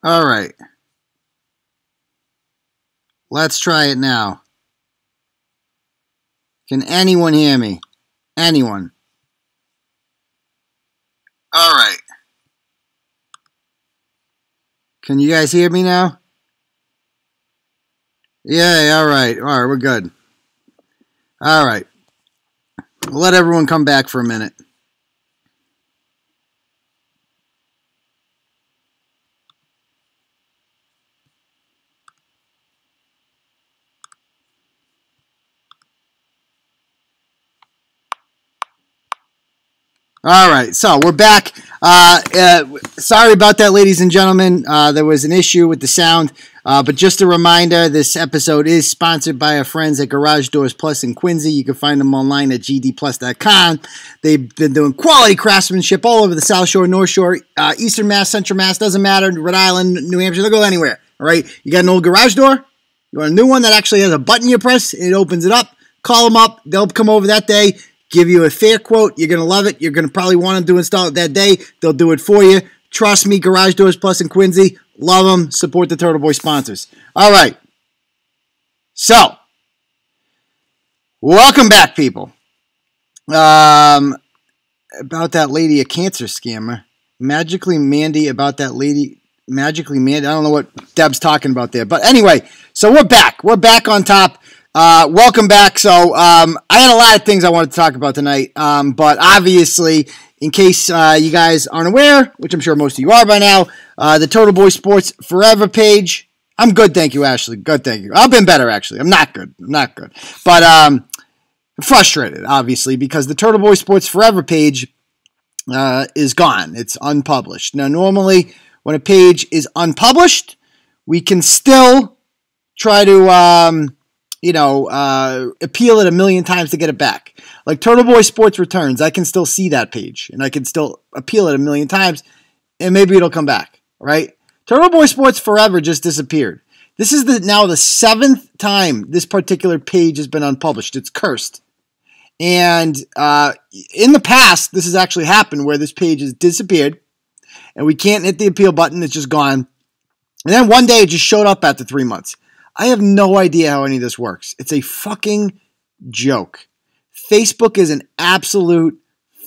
All right. Let's try it now. Can anyone hear me? Anyone? All right. Can you guys hear me now? Yeah, all right. All right, we're good. All right. We'll let everyone come back for a minute. All right, so we're back. Sorry about that, ladies and gentlemen. There was an issue with the sound, but just a reminder, this episode is sponsored by our friends at Garage Doors Plus in Quincy. You can find them online at gdplus.com. They've been doing quality craftsmanship all over the South Shore, North Shore, Eastern Mass, Central Mass, doesn't matter, Rhode Island, New Hampshire, they'll go anywhere, all right? You got an old garage door? You want a new one that actually has a button you press, and it opens it up? Call them up. They'll come over that day, give you a fair quote. You're going to love it. You're going to probably want them to install it that day. They'll do it for you. Trust me, Garage Doors Plus in Quincy. Love them. Support the Turtleboy sponsors. All right. So, welcome back, people. About that lady, a cancer scammer. Magically Mandy, about that lady. Magically Mandy. I don't know what Deb's talking about there. But anyway, so we're back. We're back on top. Welcome back. So I had a lot of things I wanted to talk about tonight, but obviously, in case you guys aren't aware, which I'm sure most of you are by now, the Turtleboy Sports Forever page. I'm good, thank you, Ashley. Good, thank you. I've been better, actually. I'm not good. But I'm frustrated, obviously, because the Turtleboy Sports Forever page is gone. It's unpublished. Now, normally, when a page is unpublished, we can still try to appeal it a million times to get it back. Like Turtleboy Sports Returns, I can still see that page, and I can still appeal it a million times, and maybe it'll come back, right? Turtleboy Sports Forever just disappeared. This is now the 7th time this particular page has been unpublished. It's cursed. And in the past, this has actually happened where this page has disappeared, and we can't hit the appeal button. It's just gone. And then one day it just showed up after 3 months. I have no idea how any of this works. It's a fucking joke. Facebook is an absolute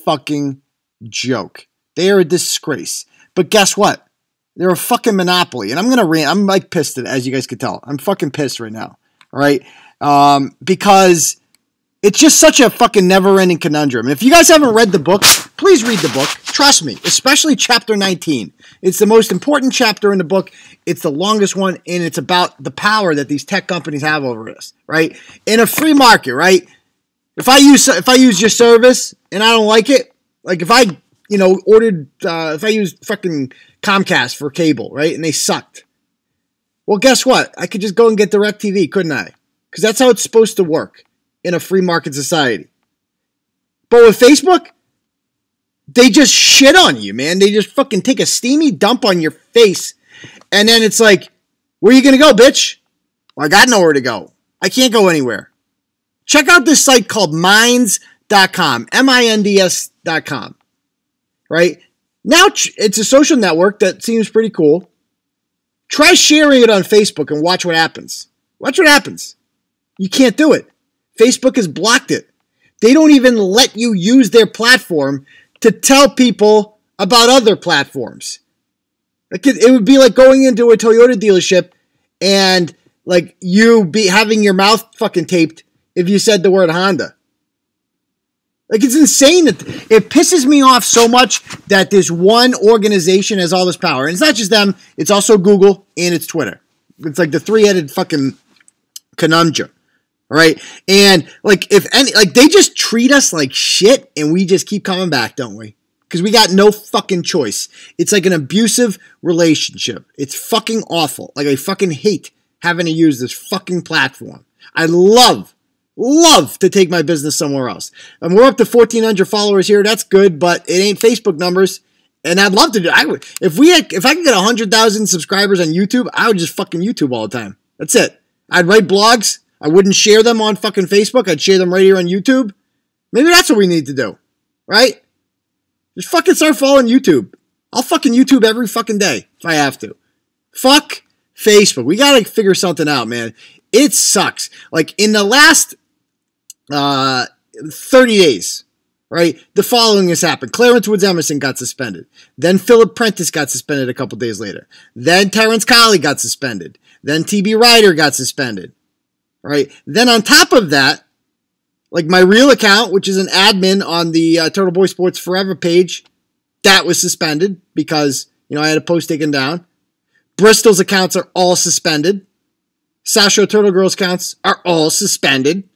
fucking joke. They are a disgrace. But guess what? They're a fucking monopoly. And I'm going to rant. I'm like pissed at it, as you guys can tell. I'm fucking pissed right now. All right? Because it's just such a fucking never-ending conundrum. And if you guys haven't read the book, please read the book. Trust me, especially chapter 19. It's the most important chapter in the book. It's the longest one, and it's about the power that these tech companies have over us, right? In a free market, right? If I use your service and I don't like it, like if I used fucking Comcast for cable, right, and they sucked, well, guess what? I could just go and get DirecTV, couldn't I? Because that's how it's supposed to work in a free market society. But with Facebook, they just shit on you, man. They just fucking take a steamy dump on your face. And then it's like, where are you going to go, bitch? Well, I got nowhere to go. I can't go anywhere. Check out this site called Minds.com. MINDS.com. Right? Now, it's a social network that seems pretty cool. Try sharing it on Facebook and watch what happens. Watch what happens. You can't do it. Facebook has blocked it. They don't even let you use their platform to tell people about other platforms. It would be like going into a Toyota dealership and like you be having your mouth fucking taped if you said the word Honda. Like, it's insane. It pisses me off so much that this one organization has all this power. And it's not just them. It's also Google and it's Twitter. It's like the three-headed fucking conundrum. All right? And, like, they just treat us like shit and we just keep coming back, don't we? Because we got no fucking choice. It's like an abusive relationship. It's fucking awful. Like, I fucking hate having to use this fucking platform. I love to take my business somewhere else. And we're up to 1,400 followers here. That's good, but it ain't Facebook numbers. And I'd love to do it. If I could get 100,000 subscribers on YouTube, I would just fucking YouTube all the time. That's it. I'd write blogs. I wouldn't share them on fucking Facebook. I'd share them right here on YouTube. Maybe that's what we need to do. Right? Just fucking start following YouTube. I'll fucking YouTube every fucking day if I have to. Fuck Facebook. We got to figure something out, man. It sucks. Like in the last 30 days, right? The following has happened. Clarence Woods Emerson got suspended. Then Philip Prentice got suspended a couple days later. Then Terrence Colley got suspended. Then TB Ryder got suspended. Right? Then on top of that, like my real account, which is an admin on the Turtleboy Sports Forever page, that was suspended because, I had a post taken down. Bristol's accounts are all suspended. Sasha Turtle Girls accounts are all suspended.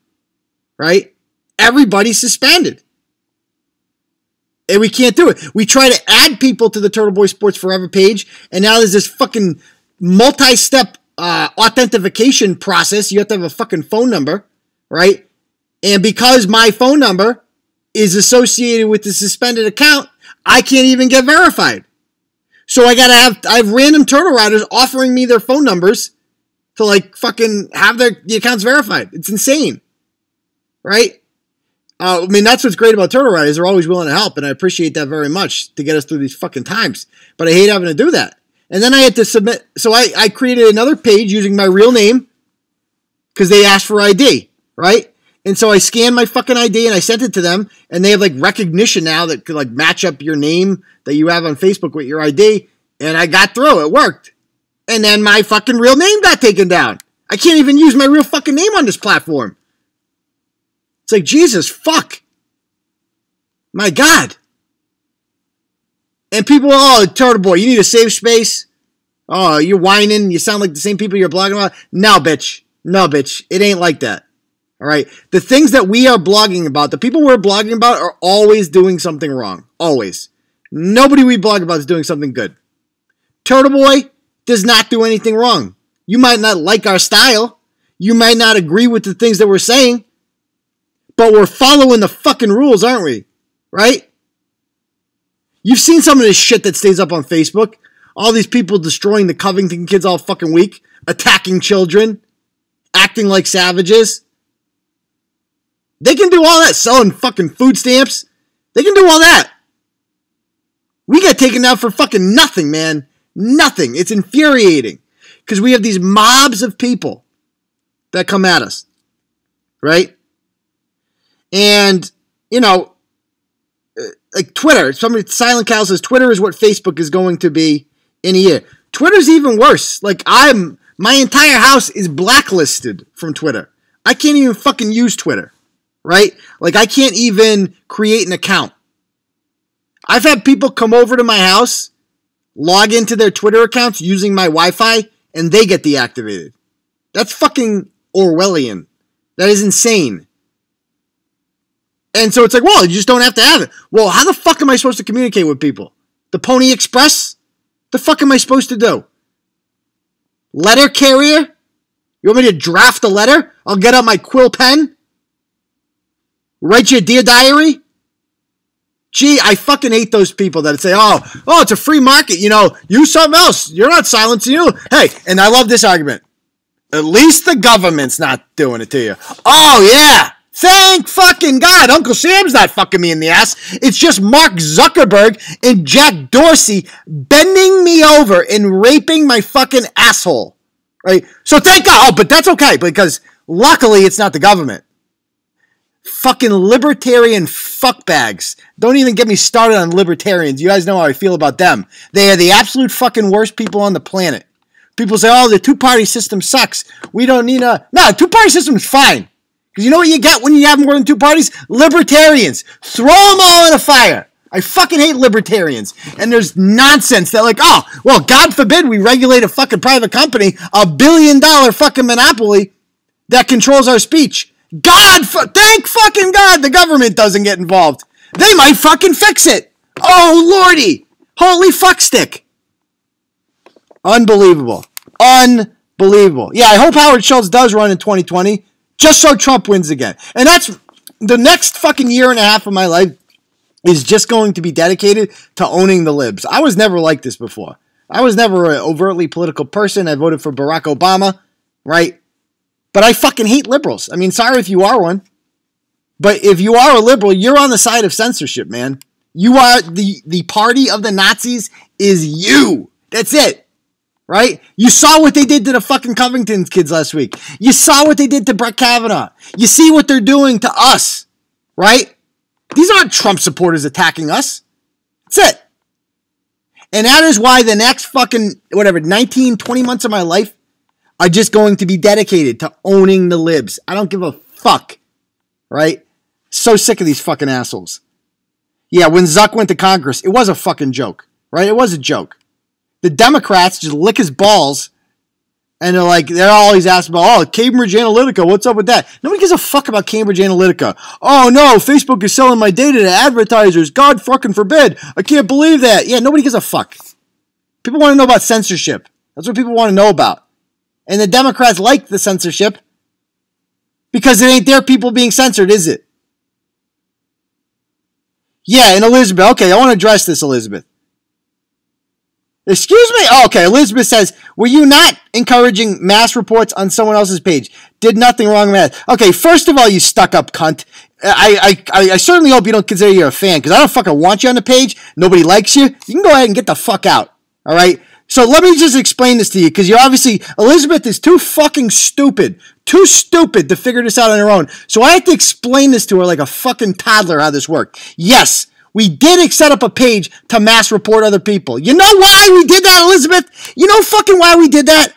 Right? Everybody's suspended. And we can't do it. We try to add people to the Turtleboy Sports Forever page, and now there's this fucking multi-step authentication process. You have to have a fucking phone number, right? And because my phone number is associated with the suspended account, I can't even get verified. So I have random turtle riders offering me their phone numbers to like fucking have the accounts verified. It's insane, right? That's what's great about Turtle Riders. They're always willing to help, and I appreciate that very much to get us through these fucking times. But I hate having to do that. And then I had to submit. So I created another page using my real name because they asked for ID, right? And so I scanned my fucking ID and I sent it to them, and they have like recognition now that could like match up your name that you have on Facebook with your ID. And I got through. It worked. And then my fucking real name got taken down. I can't even use my real fucking name on this platform. It's like, Jesus, fuck. My God. And people, Turtleboy, you need a safe space. Oh, you're whining. You sound like the same people you're blogging about. No, bitch. No, bitch. It ain't like that. All right? The things that we are blogging about, the people we're blogging about are always doing something wrong. Always. Nobody we blog about is doing something good. Turtleboy does not do anything wrong. You might not like our style. You might not agree with the things that we're saying. But we're following the fucking rules, aren't we? Right? You've seen some of this shit that stays up on Facebook. All these people destroying the Covington kids all fucking week. Attacking children. Acting like savages. They can do all that. Selling fucking food stamps. They can do all that. We got taken down for fucking nothing, man. Nothing. It's infuriating. Because we have these mobs of people that come at us. Right? And, like Twitter. Silent Cal says Twitter is what Facebook is going to be in a year. Twitter's even worse. Like my entire house is blacklisted from Twitter. I can't even fucking use Twitter. Right? Like I can't even create an account. I've had people come over to my house, log into their Twitter accounts using my Wi-Fi, and they get deactivated. That's fucking Orwellian. That is insane. And so it's like, well, you just don't have to have it. Well, how the fuck am I supposed to communicate with people? The Pony Express? The fuck am I supposed to do? Letter carrier? You want me to draft a letter? I'll get out my quill pen? Write you a Dear Diary? Gee, I fucking hate those people that say, oh, it's a free market. Use something else. You're not silencing you. Hey, and I love this argument. At least the government's not doing it to you. Oh, yeah. Thank fucking God. Uncle Sam's not fucking me in the ass. It's just Mark Zuckerberg and Jack Dorsey bending me over and raping my fucking asshole. Right? So thank God. Oh, but that's okay because luckily it's not the government. Fucking libertarian fuckbags. Don't even get me started on libertarians. You guys know how I feel about them. They are the absolute fucking worst people on the planet. People say, oh, the two-party system sucks. We don't need a... No, the two-party system is fine. Because you know what you get when you have more than two parties? Libertarians. Throw them all in a fire. I fucking hate libertarians. And there's nonsense that like, oh, well, God forbid we regulate a fucking private company, $1 billion fucking monopoly that controls our speech. Thank fucking God the government doesn't get involved. They might fucking fix it. Oh, lordy. Holy fuckstick. Unbelievable. Unbelievable. Yeah, I hope Howard Schultz does run in 2020. Just so Trump wins again. And that's the next fucking year and a half of my life is just going to be dedicated to owning the libs. I was never like this before. I was never an overtly political person. I voted for Barack Obama, right? But I fucking hate liberals. I mean, sorry if you are one. But if you are a liberal, you're on the side of censorship, man. You are the party of the Nazis is you. That's it. right? You saw what they did to the fucking Covington kids last week. You saw what they did to Brett Kavanaugh. You see what they're doing to us, right? These aren't Trump supporters attacking us. That's it. And that is why the next fucking, 19, 20 months of my life are just going to be dedicated to owning the libs. I don't give a fuck, right? So sick of these fucking assholes. Yeah, when Zuck went to Congress, it was a fucking joke, right? It was a joke. The Democrats just lick his balls, and they're always asking about, oh, Cambridge Analytica, what's up with that? Nobody gives a fuck about Cambridge Analytica. Oh, no, Facebook is selling my data to advertisers. God fucking forbid. I can't believe that. Yeah, nobody gives a fuck. People want to know about censorship. That's what people want to know about. And the Democrats like the censorship because it ain't their people being censored, is it? Yeah, and Elizabeth. Okay, I want to address this, Elizabeth. Excuse me? Oh, okay, Elizabeth says, were you not encouraging mass reports on someone else's page? Did nothing wrong with that. Okay, first of all, you stuck-up cunt. I certainly hope you don't consider you a fan, because I don't fucking want you on the page. Nobody likes you. You can go ahead and get the fuck out, all right? So let me just explain this to you, because you're obviously, Elizabeth is too fucking stupid to figure this out on her own. So I have to explain this to her like a fucking toddler how this worked. Yes, we did set up a page to mass report other people. You know why we did that, Elizabeth? You know fucking why we did that?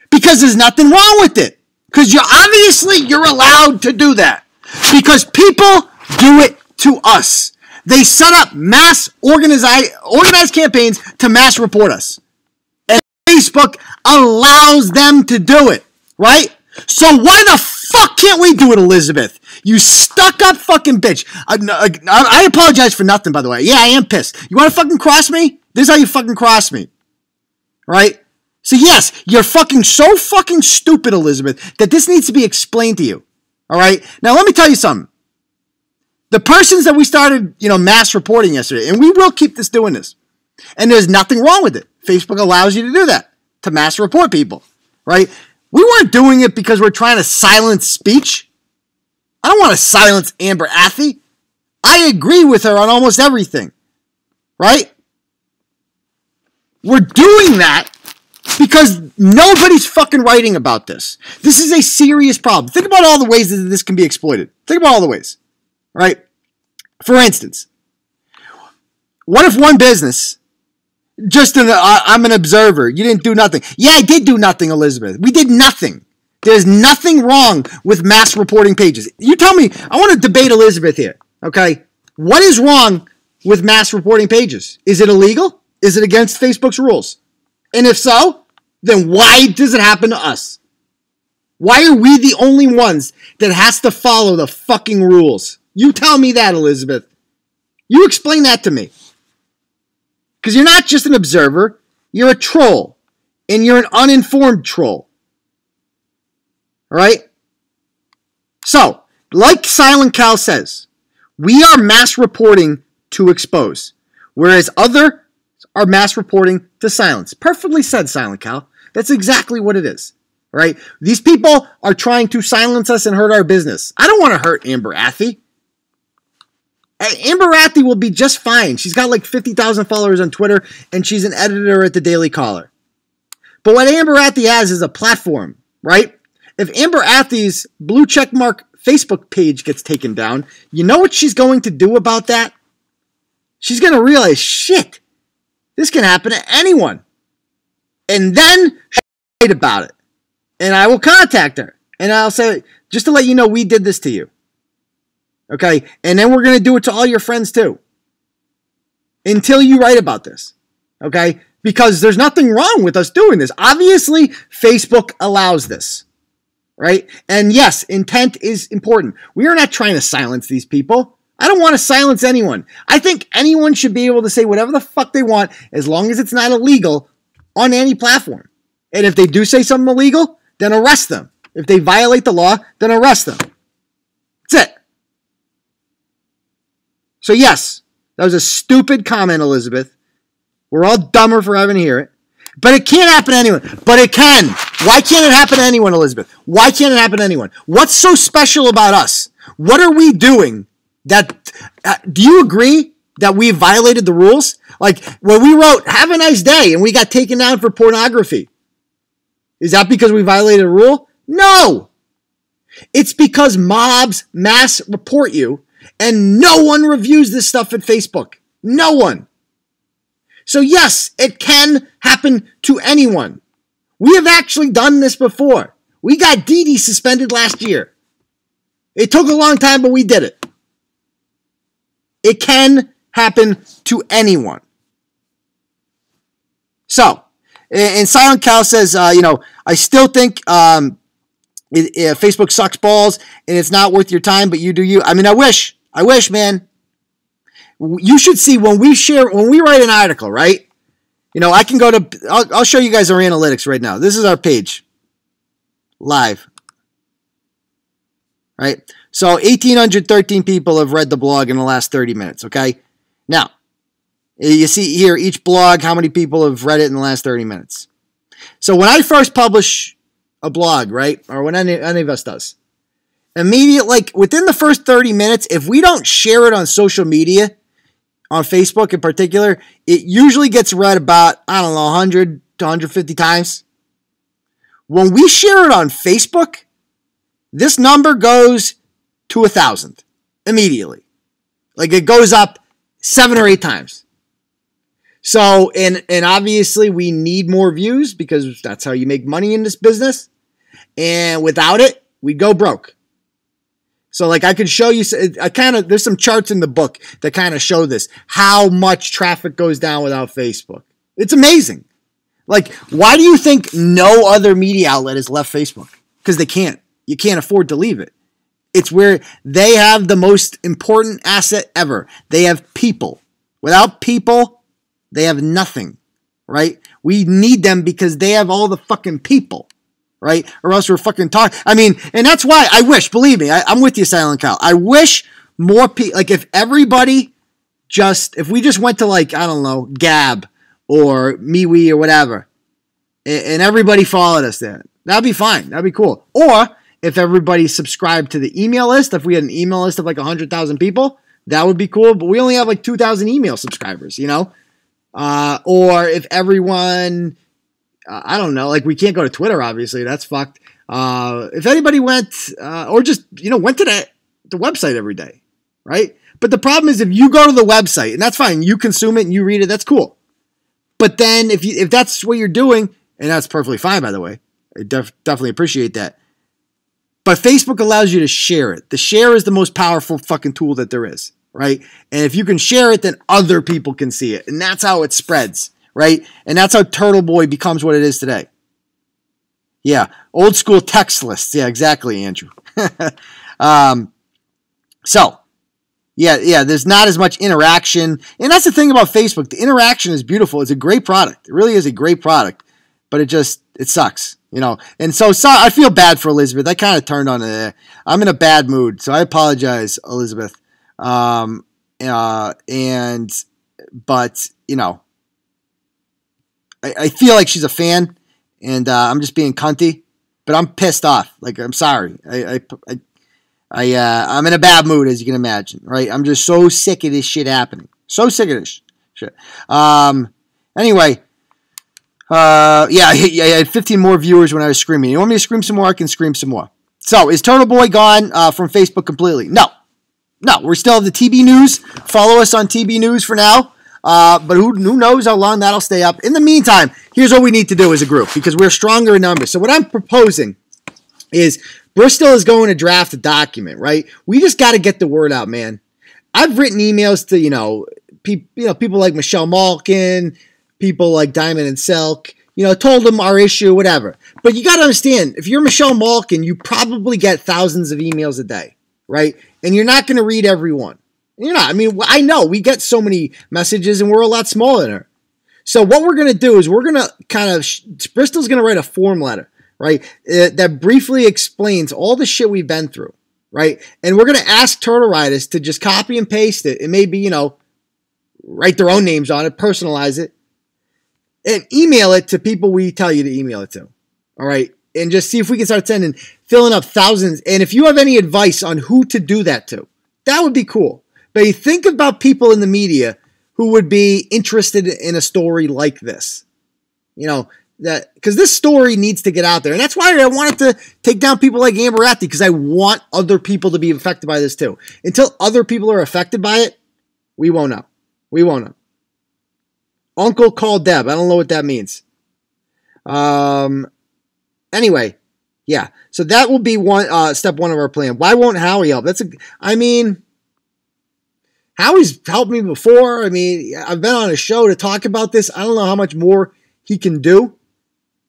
Because there's nothing wrong with it. Because you're allowed to do that. Because people do it to us. They set up mass organized campaigns to mass report us. And Facebook allows them to do it, right? So why the fuck can't we do it, Elizabeth? You stuck-up fucking bitch. I apologize for nothing, by the way. Yeah, I am pissed. You want to fucking cross me? This is how you fucking cross me. Right? So yes, you're fucking so fucking stupid, Elizabeth, that this needs to be explained to you. All right? Now, let me tell you something. The persons that we started, mass reporting yesterday, and we will keep doing this, and there's nothing wrong with it. Facebook allows you to do that, to mass report people, right? We weren't doing it because we're trying to silence speech. I don't want to silence Amber Athey. I agree with her on almost everything, right? We're doing that because nobody's fucking writing about this. This is a serious problem. Think about all the ways that this can be exploited. Think about all the ways, right? For instance, what if one business, I'm an observer, you didn't do nothing. Yeah, I did do nothing, Elizabeth. We did nothing. There's nothing wrong with mass reporting pages. You tell me, I want to debate Elizabeth here, okay? What is wrong with mass reporting pages? Is it illegal? Is it against Facebook's rules? And if so, then why does it happen to us? Why are we the only ones that has to follow the fucking rules? You tell me that, Elizabeth. You explain that to me. Because you're not just an observer, you're a troll. And you're an uninformed troll. All right? So, like Silent Cal says, we are mass reporting to expose, whereas others are mass reporting to silence. Perfectly said, Silent Cal. That's exactly what it is. Right? These people are trying to silence us and hurt our business. I don't want to hurt Amber Athey. Amber Athey will be just fine. She's got like 50,000 followers on Twitter, and she's an editor at the Daily Caller. But what Amber Athey has is a platform, right? If Amber Athey's blue checkmark Facebook page gets taken down, you know what she's going to do about that? She's going to realize, shit, this can happen to anyone. And then she'll write about it. And I will contact her. And I'll say, just to let you know, we did this to you. Okay? And then we're going to do it to all your friends too. Until you write about this. Okay? Because there's nothing wrong with us doing this. Obviously, Facebook allows this. Right? And yes, intent is important. We are not trying to silence these people. I don't want to silence anyone. I think anyone should be able to say whatever the fuck they want as long as it's not illegal on any platform. And if they do say something illegal, then arrest them. If they violate the law, then arrest them. That's it. So yes, that was a stupid comment, Elizabeth. We're all dumber for having to hear it. But it can't happen to anyone. But it can. Why can't it happen to anyone, Elizabeth? Why can't it happen to anyone? What's so special about us? What are we doing that... do you agree that we violated the rules? Like when we wrote, have a nice day, and we got taken down for pornography. Is that because we violated a rule? No. It's because mobs mass report you, and no one reviews this stuff at Facebook. No one. So yes, it can happen to anyone. We have actually done this before. We got Dee Dee suspended last year. It took a long time, but we did it. It can happen to anyone. So, and Silent Cal says, I still think Facebook sucks balls and it's not worth your time, but you do you. I mean, I wish, man. You should see when we write an article, right? I can go to, I'll show you guys our analytics right now. This is our page. Live. Right? So 1,813 people have read the blog in the last 30 minutes, okay? Now, you see here each blog, how many people have read it in the last 30 minutes. So when I first publish a blog, right, or when any of us does, within the first 30 minutes, if we don't share it on social media, on Facebook in particular, it usually gets read about, 100 to 150 times. When we share it on Facebook, this number goes to 1,000 immediately. Like it goes up 7 or 8 times. So, and obviously we need more views because that's how you make money in this business. And without it, we go broke. So like I could show you, there's some charts in the book that kind of show this, how much traffic goes down without Facebook. It's amazing. Like, why do you think no other media outlet has left Facebook? Because they can't. You can't afford to leave it. It's where they have the most important asset ever. They have people. Without people, they have nothing, right? We need them because they have all the fucking people, right? Or else we're fucking talking. I mean, and that's why I wish, believe me, I'm with you, Silent Cal. I wish more people, like if everybody if we just went to Gab or MeWe or whatever, and everybody followed us there, that'd be fine. That'd be cool. Or if everybody subscribed to the email list, if we had an email list of 100,000 people, that would be cool. But we only have 2,000 email subscribers, or if everyone, I don't know, we can't go to Twitter, obviously, that's fucked. If anybody went, or just, went to the website every day, right? But the problem is if you go to the website, and that's fine, you consume it and you read it, that's cool. But then if that's what you're doing, and that's perfectly fine, by the way, I definitely appreciate that. But Facebook allows you to share it. The share is the most powerful fucking tool that there is, right? And if you can share it, then other people can see it. And that's how it spreads, right? And that's how Turtleboy becomes what it is today. Yeah, old school text lists. Yeah, exactly, Andrew. Yeah, there's not as much interaction. And that's the thing about Facebook. The interaction is beautiful. It's a great product. It really is a great product. But it sucks. And so I feel bad for Elizabeth. I kind of turned on it. I'm in a bad mood, so I apologize, Elizabeth. But I feel like she's a fan, and I'm just being cunty. But I'm pissed off. I'm sorry. I'm in a bad mood, as you can imagine. Right? I'm just so sick of this shit happening. So sick of this shit. Anyway. I had 15 more viewers when I was screaming. You want me to scream some more? I can scream some more. So, is Turtleboy gone from Facebook completely? No, we still have the TB News. Follow us on TB News for now. But who knows how long that'll stay up. In the meantime, here's what we need to do as a group, because we're stronger in numbers. So what I'm proposing is Bristol is going to draft a document, right? We just got to get the word out, man. I've written emails to, people like Michelle Malkin, people like Diamond and Silk, told them our issue, whatever. But you got to understand, if you're Michelle Malkin, you probably get thousands of emails a day, right? And you're not going to read every one. You're not. I mean, I know we get so many messages and we're a lot smaller than her. So what we're going to do is we're going to Bristol's going to write a form letter, right? That briefly explains all the shit we've been through, right? And we're going to ask Turtle Riders to just copy and paste it. It may be, write their own names on it, personalize it, and email it to people we tell you to email it to. All right. And just see if we can start filling up thousands. And if you have any advice on who to do that to, that would be cool. But you think about people in the media who would be interested in a story like this. You know, that because this story needs to get out there. And that's why I wanted to take down people like Amber Ratti, because I want other people to be affected by this too. Until other people are affected by it, we won't know. We won't know. Uncle Call Deb. I don't know what that means. Anyway, yeah. So that will be step one of our plan. Why won't Howie help? Howie's helped me before. I mean, I've been on a show to talk about this. I don't know how much more he can do.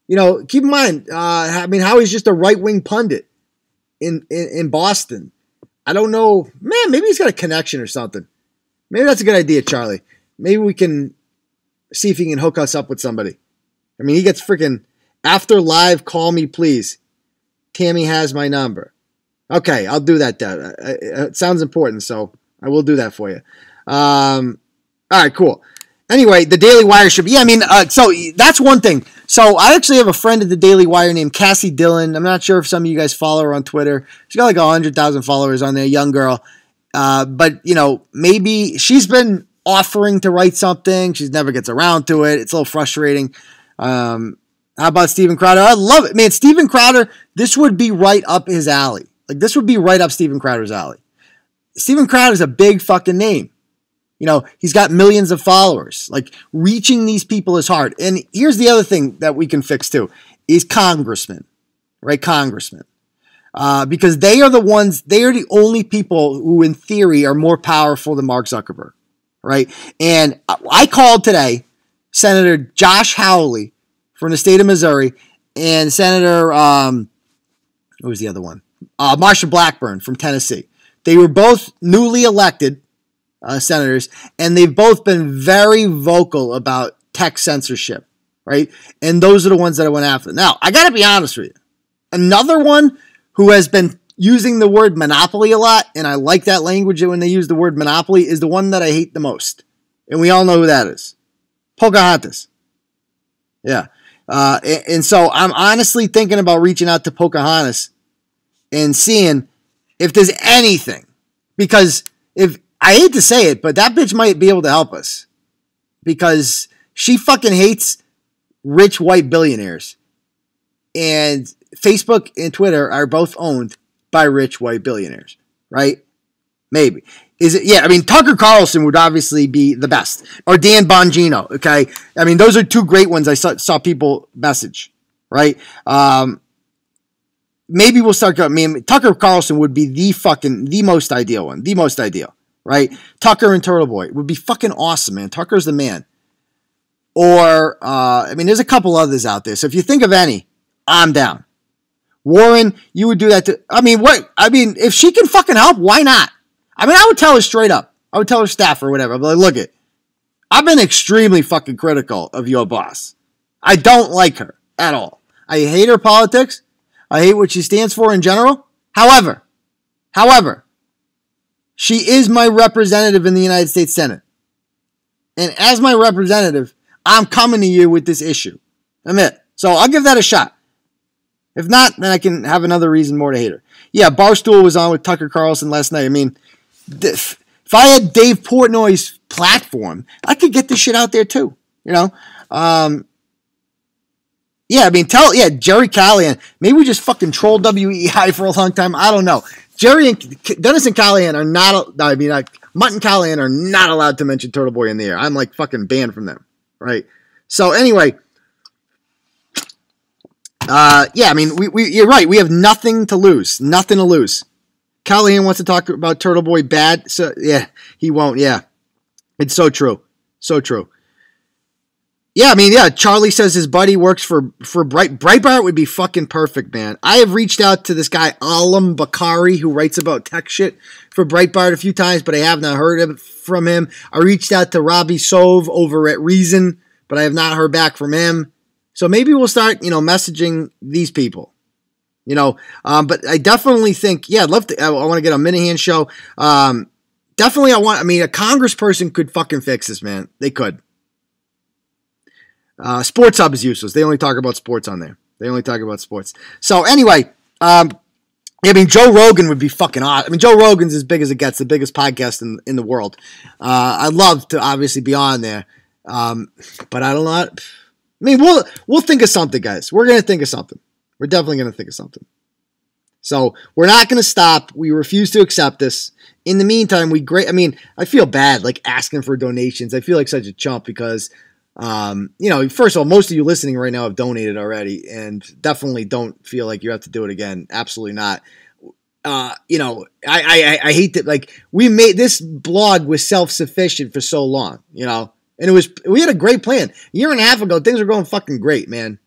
You know, keep in mind, Howie's just a right-wing pundit in Boston. I don't know. Man, maybe he's got a connection or something. Maybe that's a good idea, Charlie. Maybe we can see if he can hook us up with somebody. I mean, he gets freaking, after live, call me, please. Tammy has my number. Okay, I'll do that, Dad. It sounds important, so I will do that for you. All right, cool. Anyway, the Daily Wire should be, so that's one thing. So I actually have a friend at the Daily Wire named Cassie Dillon. I'm not sure if some of you guys follow her on Twitter. She's got like 100,000 followers on there, young girl. But, you know, maybe she's been offering to write something. She never gets around to it. It's a little frustrating. How about Steven Crowder? I love it. Man, Steven Crowder, this would be right up his alley. Like, this would be right up Steven Crowder's alley. Steven Crowder's a big fucking name. You know, he's got millions of followers. Like, reaching these people is hard. And here's the other thing that we can fix too, is congressmen, right? Congressmen. Because they are the only people who in theory are more powerful than Mark Zuckerberg, right? And I called today Senator Josh Hawley from the state of Missouri and Senator, who was the other one? Marsha Blackburn from Tennessee. They were both newly elected senators, and they've both been very vocal about tech censorship, right? And those are the ones that I went after. Now, I got to be honest with you. Another one who has been using the word monopoly a lot, and I like that language when they use the word monopoly, is the one that I hate the most. And we all know who that is. Pocahontas. Yeah. And so I'm honestly thinking about reaching out to Pocahontas and seeing if there's anything. Because if I hate to say it, but that bitch might be able to help us. Because she fucking hates rich white billionaires. And Facebook and Twitter are both owned by rich white billionaires, right? Maybe. Is it? Yeah, I mean, Tucker Carlson would obviously be the best. Or Dan Bongino, okay? I mean, those are two great ones I saw people message, right? Maybe we'll start going, I mean, Tucker Carlson would be the most ideal one. The most ideal, right? Tucker and Turtleboy would be fucking awesome, man. Tucker's the man. Or, I mean, there's a couple others out there. So if you think of any, I'm down. Warren, you would do that to, if she can fucking help, why not? I mean, I would tell her straight up. I would tell her staff or whatever. I'd be like, look it, I've been extremely fucking critical of your boss. I don't like her at all. I hate her politics. I hate what she stands for in general. However, she is my representative in the United States Senate. And as my representative, I'm coming to you with this issue. I'm it. So I'll give that a shot. If not, then I can have another reason more to hate her. Yeah, Barstool was on with Tucker Carlson last night. I mean, if I had Dave Portnoy's platform, I could get this shit out there too. You know? Yeah, I mean, Jerry Callahan. Maybe we just fucking troll WEI for a long time. I don't know. Dennis and Callahan are not, Mutt and Callahan are not allowed to mention Turtleboy in the air. I'm like fucking banned from them, right? So anyway, yeah, I mean, you're right. We have nothing to lose. Nothing to lose. Callahan wants to talk about Turtleboy bad. So yeah, he won't. Yeah, it's so true. So true. Yeah, I mean, yeah, Charlie says his buddy works for Breitbart would be fucking perfect, man. I have reached out to this guy, Alam Bakari, who writes about tech shit for Breitbart a few times, but I have not heard from him. I reached out to Robbie Sove over at Reason, but I have not heard back from him. So maybe we'll start, messaging these people, but I definitely think, yeah, I'd love to, I want to get a Minahan show. Definitely a congressperson could fucking fix this, man. They could. Sports Hub is useless. They only talk about sports on there. They only talk about sports. So anyway, I mean, Joe Rogan would be fucking awesome. I mean, Joe Rogan's as big as it gets, the biggest podcast in the world. I'd love to obviously be on there, but I don't know. I mean, we'll think of something, guys. We're gonna think of something. We're definitely gonna think of something. So we're not gonna stop. We refuse to accept this. In the meantime, I mean, I feel bad like asking for donations. I feel like such a chump because, first of all, most of you listening right now have donated already, and definitely don't feel like you have to do it again. Absolutely not. I hate that. Like, we made this blog was self-sufficient for so long, and we had a great plan. A year and a half ago, things were going fucking great, man.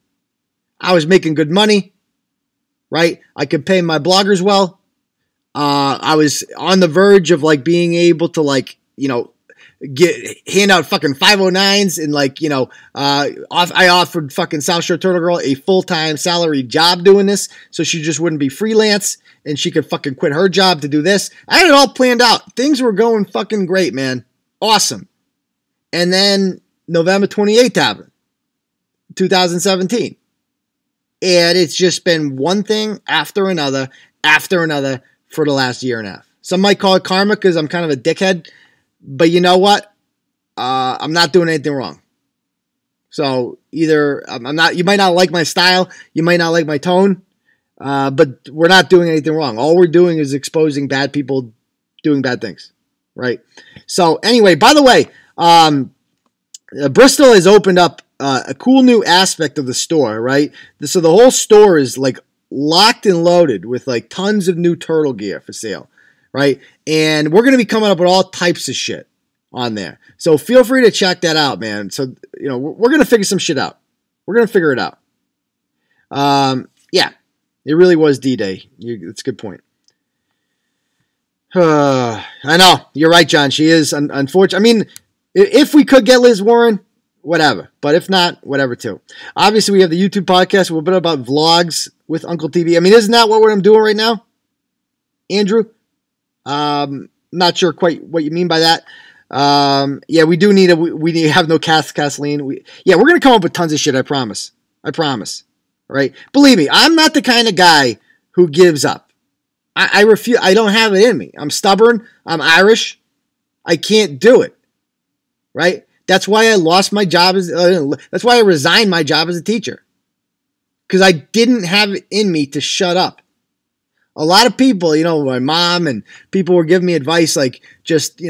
I was making good money, right? I could pay my bloggers well. I was on the verge of like being able to hand out fucking 509s and I offered fucking South Shore Turtle Girl a full-time salary job doing this, so she just wouldn't be freelance and she could fucking quit her job to do this. I had it all planned out. Things were going fucking great, man. Awesome. And then November 28th happened, 2017. And it's just been one thing after another for the last year and a half. Some might call it karma because I'm kind of a dickhead. But you know what? I'm not doing anything wrong. So either you might not like my style, you might not like my tone, but we're not doing anything wrong. All we're doing is exposing bad people doing bad things, right? So anyway, by the way, Bristol has opened up a cool new aspect of the store, right? So the whole store is like locked and loaded with like tons of new turtle gear for sale. Right? And we're going to be coming up with all types of shit on there. So feel free to check that out, man. So, we're going to figure some shit out. We're going to figure it out. Yeah, it really was D-Day. That's a good point. I know. You're right, John. She is unfortunate. I mean, if we could get Liz Warren, whatever. But if not, whatever too. Obviously, we have the YouTube podcast. We're a bit about vlogs with Uncle TV. I mean, isn't that what I'm doing right now, Andrew? Not sure quite what you mean by that. Yeah, we do need we need to have no Kathleen. We're going to come up with tons of shit. I promise. All right. Believe me, I'm not the kind of guy who gives up. I refuse. I don't have it in me. I'm stubborn. I'm Irish. I can't do it. Right. That's why I lost my job that's why I resigned my job as a teacher. Because I didn't have it in me to shut up. A lot of people, my mom and people were giving me advice, like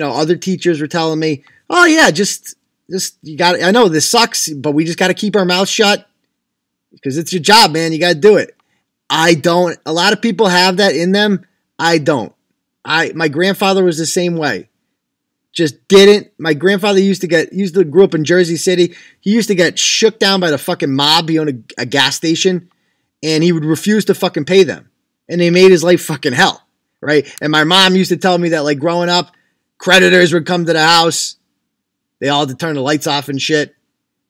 other teachers were telling me, oh yeah, just you got. I know this sucks, but we just got to keep our mouths shut because it's your job, man. You got to do it. I don't. A lot of people have that in them. I don't. My grandfather was the same way. Just didn't. My grandfather grew up in Jersey City. He used to get shook down by the fucking mob. He owned a gas station, and he would refuse to fucking pay them. And they made his life fucking hell, right? And my mom used to tell me that, like, growing up, creditors would come to the house. They all had to turn the lights off and shit.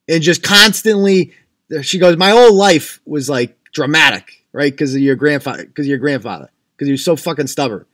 And just constantly, she goes, my whole life was, like, dramatic, right? Because of your grandfather. Because he was so fucking stubborn.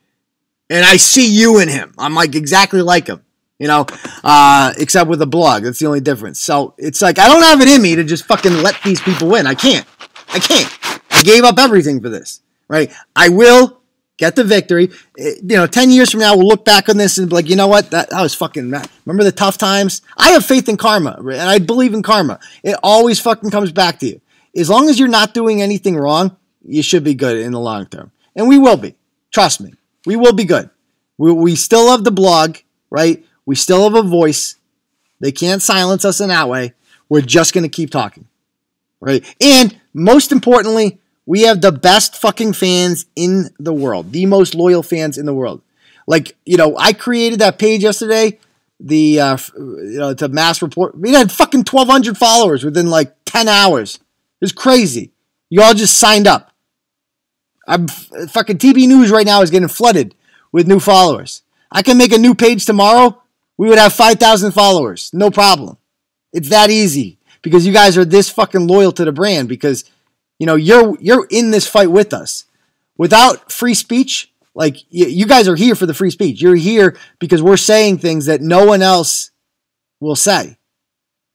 And I see you in him. I'm, like, exactly like him, except with a blog. That's the only difference. So it's like, I don't have it in me to just fucking let these people win. I can't. I gave up everything for this. Right, I will get the victory. 10 years from now, we'll look back on this and be like, you know what? That was fucking mad. Remember the tough times? I have faith in karma, and I believe in karma. It always fucking comes back to you. As long as you're not doing anything wrong, you should be good in the long term. And we will be. Trust me. We will be good. We still have the blog, right? We still have a voice. They can't silence us in that way. We're just going to keep talking, right? And most importantly, we have the best fucking fans in the world. The most loyal fans in the world. Like, I created that page yesterday, to mass report. We had fucking 1,200 followers within like 10 hours. It was crazy. You all just signed up. Fucking TB News right now is getting flooded with new followers. I can make a new page tomorrow. We would have 5,000 followers. No problem. It's that easy because you guys are this fucking loyal to the brand because you're in this fight with us. Without free speech, like you guys are here for the free speech. You're here because we're saying things that no one else will say.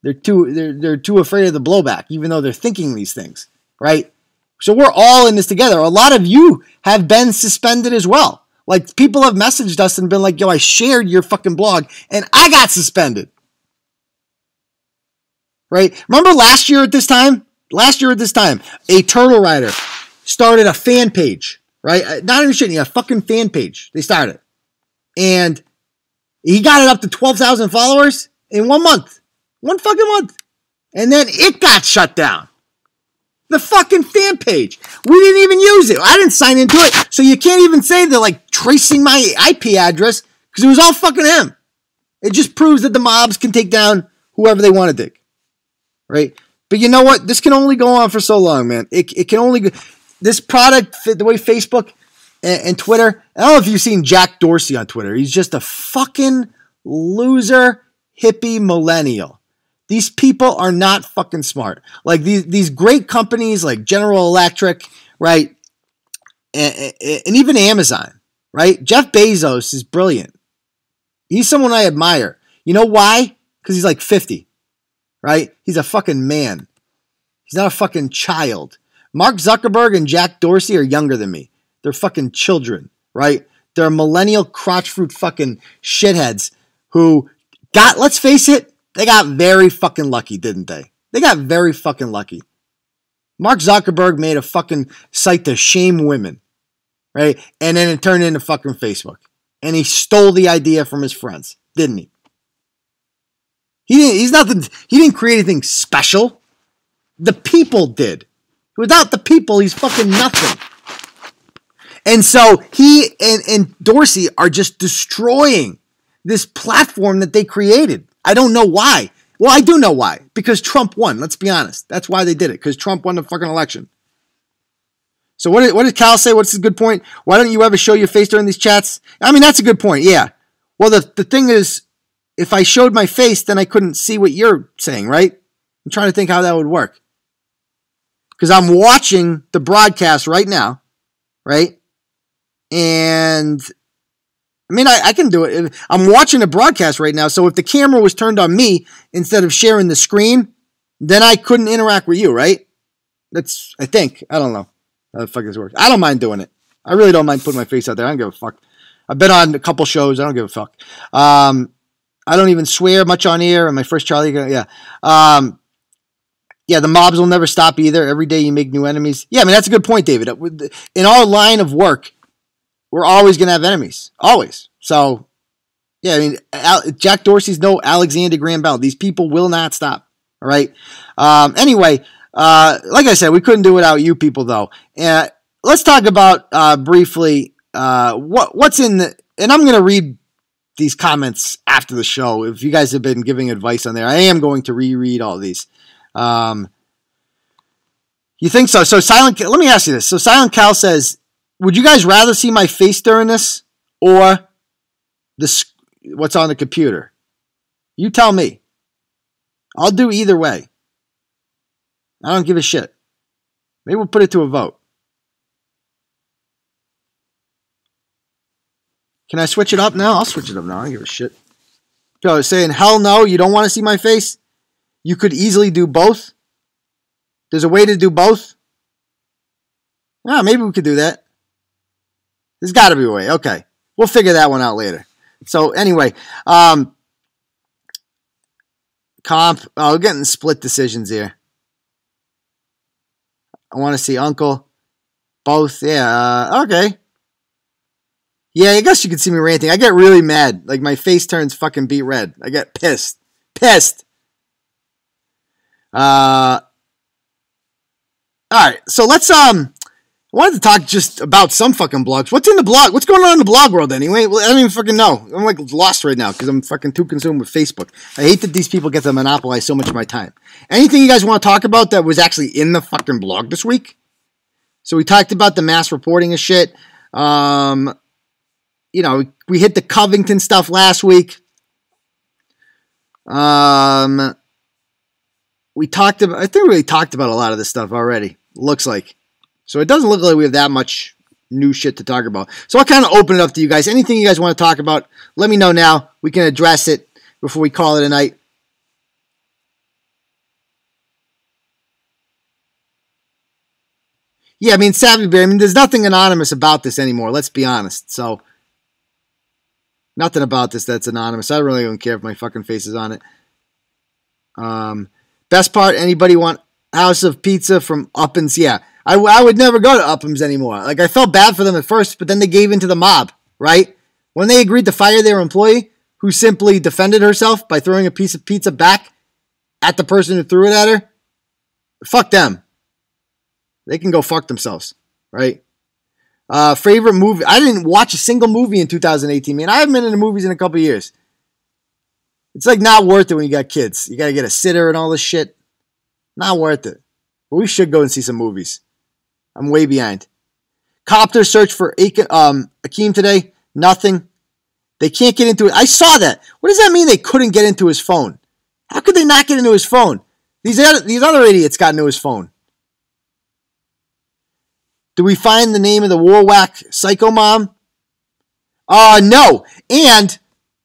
They're too afraid of the blowback, even though they're thinking these things, right? So we're all in this together. A lot of you have been suspended as well. Like, people have messaged us and been like, yo, I shared your fucking blog and I got suspended. Right? Remember last year at this time? A turtle rider started a fan page, right? Not even shitting you, a fucking fan page. They started. And he got it up to 12,000 followers in 1 month. 1 fucking month. And then it got shut down. The fucking fan page. We didn't even use it. I didn't sign into it. So you can't even say they're like tracing my IP address because it was all fucking him. It just proves that the mobs can take down whoever they want to dig. Right? But you know what? This can only go on for so long, man. It can only go. This product, the way Facebook and Twitter. I don't know if you've seen Jack Dorsey on Twitter. He's just a fucking loser, hippie millennial. These people are not fucking smart. Like these great companies like General Electric, right? And even Amazon, right? Jeff Bezos is brilliant. He's someone I admire. You know why? Because he's like 50, right? He's a fucking man. He's not a fucking child. Mark Zuckerberg and Jack Dorsey are younger than me. They're fucking children, right? They're millennial crotch fruit fucking shitheads who got, let's face it, they got very fucking lucky, didn't they? They got very fucking lucky. Mark Zuckerberg made a fucking site to shame women, right? And then it turned into fucking Facebook. And he stole the idea from his friends, didn't he? He didn't create anything special. The people did. Without the people, he's fucking nothing. And so he and Dorsey are just destroying this platform that they created. I don't know why. Well, I do know why. Because Trump won. Let's be honest. That's why they did it. Because Trump won the fucking election. So what did Cal say? What's his good point? Why don't you ever show your face during these chats? I mean, that's a good point. Yeah. Well, the thing is, if I showed my face, then I couldn't see what you're saying, right? I'm trying to think how that would work. Because I'm watching the broadcast right now, right? And I mean, I can do it. I'm watching the broadcast right now. So if the camera was turned on me instead of sharing the screen, then I couldn't interact with you, right? That's, I think. I don't know how the fuck this works. I don't mind doing it. I really don't mind putting my face out there. I don't give a fuck. I've been on a couple shows. I don't give a fuck. I don't even swear much on air. And my first Charlie, yeah. Yeah, the mobs will never stop either. Every day you make new enemies. Yeah, I mean, that's a good point, David. In our line of work, we're always going to have enemies. Always. So, yeah, I mean, Jack Dorsey's no Alexander Graham Bell. These people will not stop. All right? Anyway, like I said, we couldn't do it without you people, though. Let's talk about, briefly, what's in the... And I'm going to read these comments after the show. If you guys have been giving advice on there, I am going to reread all these. You think so? So let me ask you this. So Silent Cal says, would you guys rather see my face during this or what's on the computer? You tell me. I'll do either way. I don't give a shit. Maybe we'll put it to a vote. Can I switch it up now? I'll switch it up now. I don't give a shit. People are saying, hell no, you don't want to see my face? You could easily do both. There's a way to do both. Ah, maybe we could do that. There's got to be a way. Okay. We'll figure that one out later. So anyway, we're getting split decisions here. I want to see Uncle. Both. Yeah. Okay. Yeah, I guess you can see me ranting. I get really mad. Like my face turns fucking beet red. I get pissed. Pissed. All right. So let's I wanted to talk just about some fucking blogs. What's in the blog? What's going on in the blog world anyway? I don't even fucking know. I'm like lost right now because I'm fucking too consumed with Facebook. I hate that these people get to monopolize so much of my time. Anything you guys want to talk about that was actually in the fucking blog this week? So we talked about the mass reporting of shit. You know, we hit the Covington stuff last week. We talked about, I think we really talked about a lot of this stuff already. Looks like. So it doesn't look like we have that much new shit to talk about. So I'll kind of open it up to you guys. Anything you guys want to talk about, let me know now. We can address it before we call it a night. Yeah, I mean, Savvy Bear, I mean, there's nothing anonymous about this anymore, let's be honest. So, nothing about this that's anonymous. I really don't care if my fucking face is on it. Best part, anybody want House of Pizza from Uppins? Yeah, I would never go to Uppins anymore. Like, I felt bad for them at first, but then they gave in to the mob, right? When they agreed to fire their employee, who simply defended herself by throwing a piece of pizza back at the person who threw it at her, fuck them. They can go fuck themselves, right? Favorite movie? I didn't watch a single movie in 2018, man. I haven't been into movies in a couple of years. It's like not worth it when you got kids. You got to get a sitter and all this shit. Not worth it. But we should go and see some movies. I'm way behind. Copter search for Akeem today. Nothing. They can't get into it. I saw that. What does that mean they couldn't get into his phone? How could they not get into his phone? These other idiots got into his phone. Do we find the name of the Warwhack psycho mom? No. And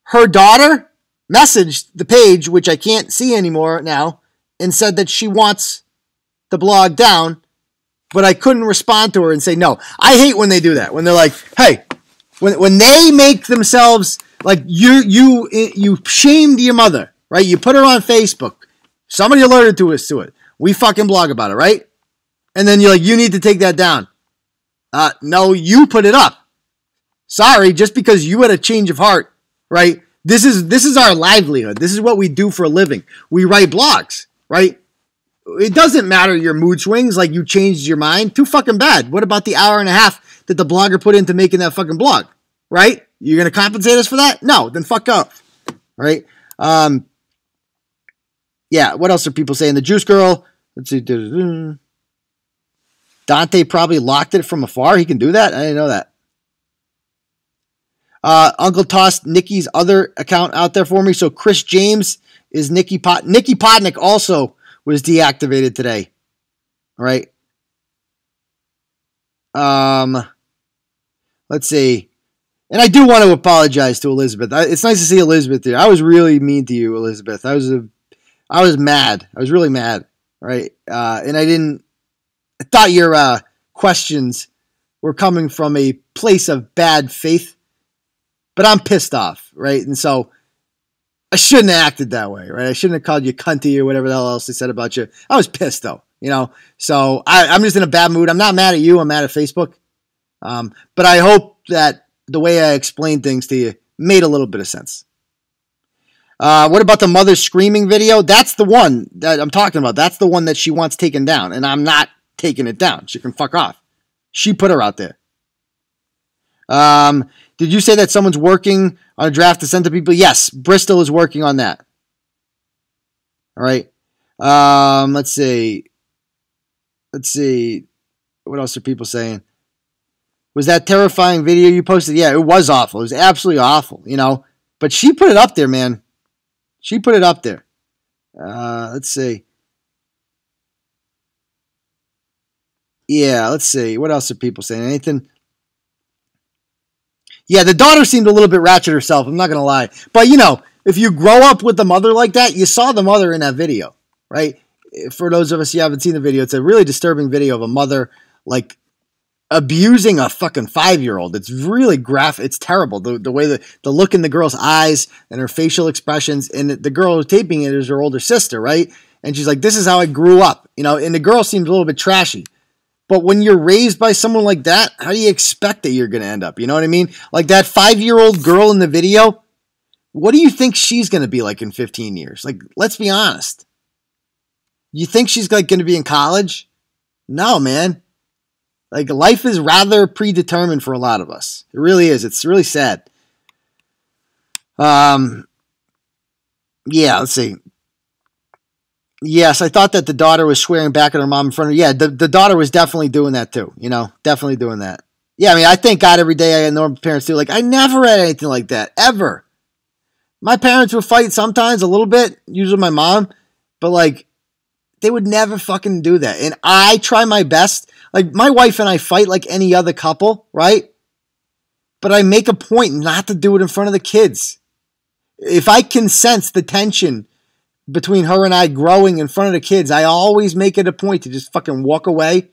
her daughter messaged the page, which I can't see anymore now, and said that she wants the blog down, but I couldn't respond to her and say no. I hate when they do that. When they're like, hey, when they make themselves like you shamed your mother, right? You put her on Facebook. Somebody alerted to us to it. We fucking blog about it, right? And then you're like, you need to take that down. No, you put it up. Sorry, just because you had a change of heart, right? This is our livelihood. This is what we do for a living. We write blogs, right? It doesn't matter your mood swings, like you changed your mind. Too fucking bad. What about the hour and a half that the blogger put into making that fucking blog, right? You're going to compensate us for that? No, then fuck off, right? Yeah, what else are people saying? The Juice Girl, let's see. Dante probably locked it from afar. He can do that? I didn't know that. Uncle tossed Nikki's other account out there for me. So Chris James is Nikki Podnick also was deactivated today. All right. Let's see. And I do want to apologize to Elizabeth. It's nice to see Elizabeth here. I was really mean to you, Elizabeth. I was mad. I was really mad. Right. And I thought your questions were coming from a place of bad faith, but I'm pissed off, right? And so I shouldn't have acted that way, right? I shouldn't have called you cunty or whatever the hell else they said about you. I was pissed though, So I'm just in a bad mood. I'm not mad at you. I'm mad at Facebook. But I hope that the way I explained things to you made a little bit of sense. What about the mother screaming video? That's the one that I'm talking about. That's the one that she wants taken down, and I'm not taking it down. She can fuck off. She put her out there. Did you say that someone's working on a draft to send to people? Yes, Bristol is working on that. All right. Let's see. What else are people saying? Was that terrifying video you posted? Yeah, it was awful. It was absolutely awful, But she put it up there, man. She put it up there. Let's see. Yeah, let's see. What else are people saying? Anything? Yeah, the daughter seemed a little bit ratchet herself. I'm not going to lie. But, if you grow up with the mother like that, you saw the mother in that video, right? For those of us who haven't seen the video, it's a really disturbing video of a mother, like, abusing a fucking 5-year-old. It's really graphic. It's terrible. The way the look in the girl's eyes and her facial expressions. And the girl who's taping it is her older sister, right? And she's like, this is how I grew up, and the girl seems a little bit trashy. But when you're raised by someone like that, how do you expect that you're going to end up? You know what I mean? Like that 5-year-old girl in the video, what do you think she's going to be like in 15 years? Like, let's be honest. You think she's like going to be in college? No, man. Like, life is rather predetermined for a lot of us. It really is. It's really sad. Yeah, let's see. Yes, I thought that the daughter was swearing back at her mom in front of her. Yeah, the daughter was definitely doing that too. Definitely doing that. Yeah, I mean, I thank God every day I know my parents do. Like, I never had anything like that, ever. My parents would fight sometimes a little bit, usually my mom, but like, they would never fucking do that. And I try my best. Like, my wife and I fight like any other couple, right? But I make a point not to do it in front of the kids. If I can sense the tension between her and I growing in front of the kids, I always make it a point to just fucking walk away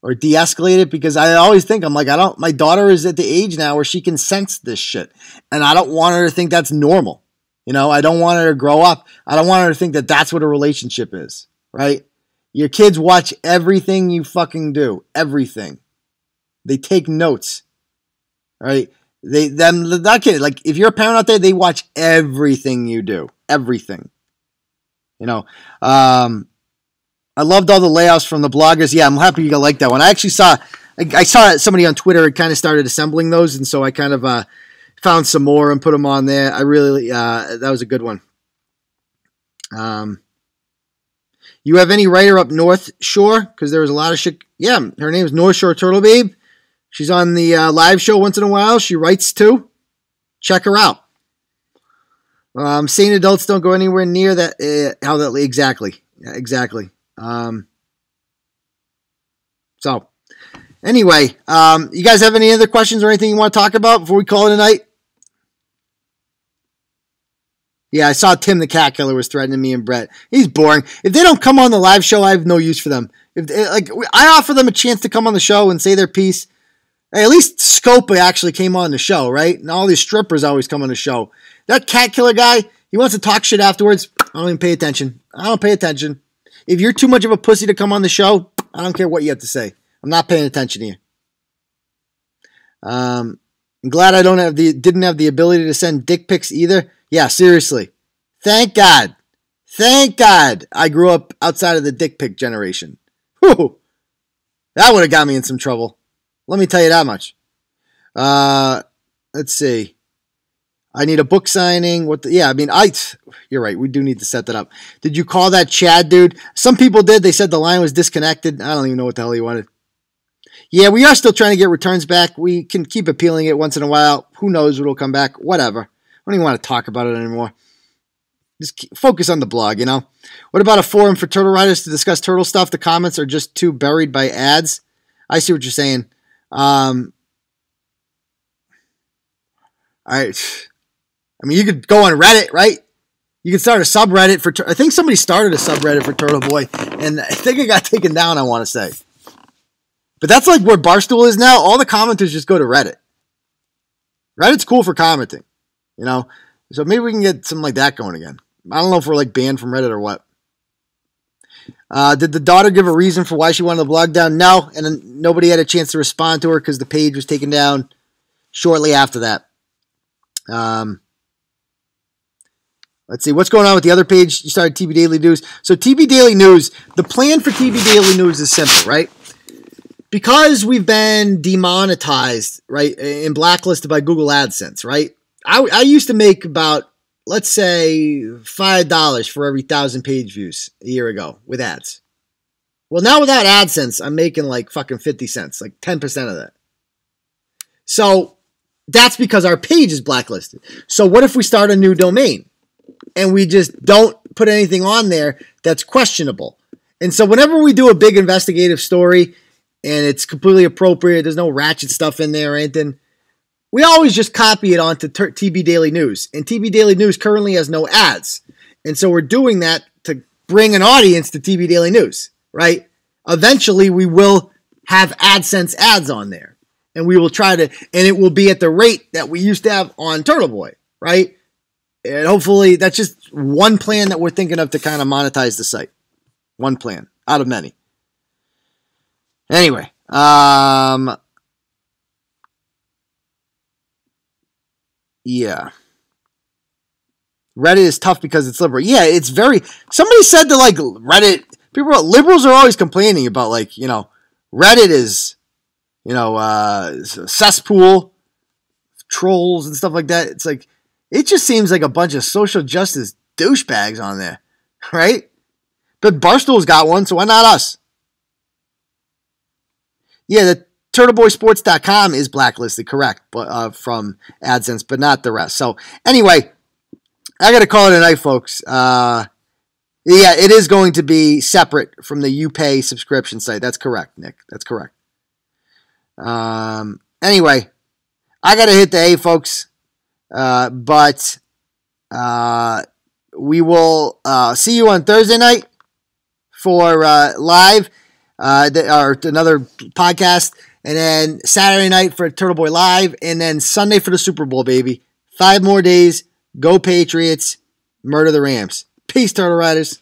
or de-escalate it, because I always think, I'm like, my daughter is at the age now where she can sense this shit, and I don't want her to think that's normal. You know, I don't want her to grow up. I don't want her to think that that's what a relationship is, right? Your kids watch everything you fucking do, everything. They take notes, right? Not kidding. Like, if you're a parent out there, they watch everything you do, everything. You know, I loved all the layouts from the bloggers. Yeah, I'm happy you like that one. I actually saw somebody on Twitter had kind of started assembling those, and so I kind of found some more and put them on there. I really, that was a good one. You have any writer up North Shore? Because there was a lot of shit. Yeah, her name is North Shore Turtle Babe. She's on the live show once in a while. She writes too. Check her out. Sane adults don't go anywhere near that. Exactly. Yeah, exactly. So, anyway, you guys have any other questions or anything you want to talk about before we call it a night? Yeah, I saw Tim the Cat Killer was threatening me and Brett. He's boring. If they don't come on the live show, I have no use for them. I offer them a chance to come on the show and say their piece. Hey, at least Scopa actually came on the show, right? And all these strippers always come on the show. That Cat Killer guy, he wants to talk shit afterwards. I don't even pay attention. I don't pay attention. If you're too much of a pussy to come on the show, I don't care what you have to say. I'm not paying attention to you. I'm glad I didn't have the ability to send dick pics either. Yeah, seriously. Thank God. Thank God I grew up outside of the dick pic generation. Whew. That would have got me in some trouble. Let me tell you that much. Let's see. I need a book signing. You're right. We do need to set that up. Did you call that Chad dude? Some people did. They said the line was disconnected. I don't even know what the hell he wanted. Yeah, we are still trying to get returns back. We can keep appealing it once in a while. Who knows what will come back? Whatever. I don't even want to talk about it anymore. Just focus on the blog, you know? What about a forum for turtle writers to discuss turtle stuff? The comments are just too buried by ads. I see what you're saying. I mean, you could go on Reddit, right? You could start a subreddit for... I think somebody started a subreddit for Turtleboy, and I think it got taken down, I want to say. But that's like where Barstool is now. All the commenters just go to Reddit. Reddit's cool for commenting, you know? So maybe we can get something like that going again. I don't know if we're like banned from Reddit or what. Did the daughter give a reason for why she wanted the blog down? No, and then nobody had a chance to respond to her because the page was taken down shortly after that. Let's see, what's going on with the other page? You started TB Daily News. So TB Daily News, the plan for TB Daily News is simple, right? Because we've been demonetized, right, and blacklisted by Google AdSense, right? I used to make about, let's say, $5 for every 1,000 page views a year ago with ads. Well, now without AdSense, I'm making like fucking 50 cents, like 10% of that. So that's because our page is blacklisted. So what if we start a new domain and we just don't put anything on there that's questionable? And so whenever we do a big investigative story and it's completely appropriate, there's no ratchet stuff in there or anything, we always just copy it onto TB Daily News. And TB Daily News currently has no ads. And so we're doing that to bring an audience to TB Daily News, right? Eventually, we will have AdSense ads on there. And we will try to, and it will be at the rate that we used to have on Turtleboy, right? And hopefully, that's just one plan that we're thinking of to kind of monetize the site. One plan out of many. Anyway, yeah. Reddit is tough because it's liberal. Yeah, it's very... Somebody said that, like, Reddit... Liberals are always complaining about, like, you know, Reddit is, you know, a cesspool, trolls and stuff like that. It's like, it just seems like a bunch of social justice douchebags on there, right? But Barstool's got one, so why not us? Yeah, the TurtleboySports.com is blacklisted, correct, but from AdSense, but not the rest. So anyway, I got to call it a night, folks. Yeah, it is going to be separate from the UPay subscription site. That's correct, Nick. That's correct. Anyway, I got to hit the A, folks. But we will see you on Thursday night for live. or another podcast. And then Saturday night for Turtleboy Live. And then Sunday for the Super Bowl, baby. 5 more days. Go Patriots. Murder the Rams. Peace, Turtle Riders.